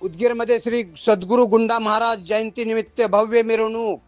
उदगीरमध्ये श्री सद्गुरू गुंडा महाराज जयंती निमित्त भव्य मिरवणूक।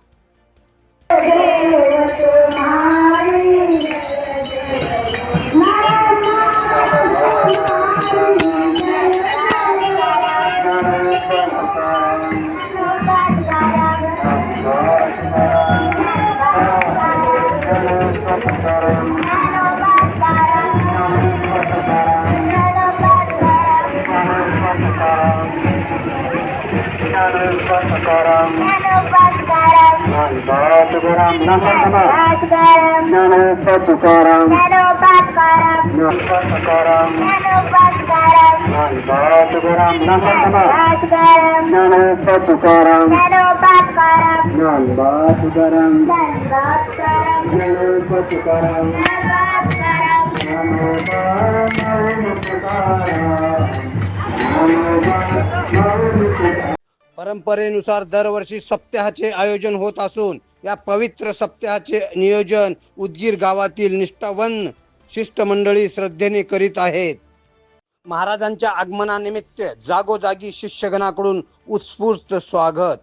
परंपरेनुसार दरवर्षी सप्ताहाचे आयोजन होत असून या पवित्र सप्ताहाचे नियोजन उदगीर गावातील निष्ठावंत शिष्टमंडळी श्रद्धेने करीत आहेत। महाराजांच्या आगमनानिमित्त जागोजागी शिष्यगणाकडून उत्स्फूर्त स्वागत।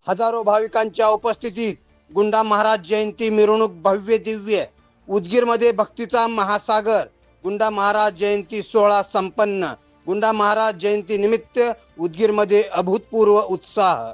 हजारो भाविकांच्या उपस्थितीत गुंडा महाराज जयंती मिरवणूक भव्य दिव्य। उदगीरमध्ये भक्तीचा महासागर गुंडा महाराज जयंती सोहळा संपन्न। गुंडा महाराज जयंती निमित्त उदगीरमध्ये अभूतपूर्व उत्साह।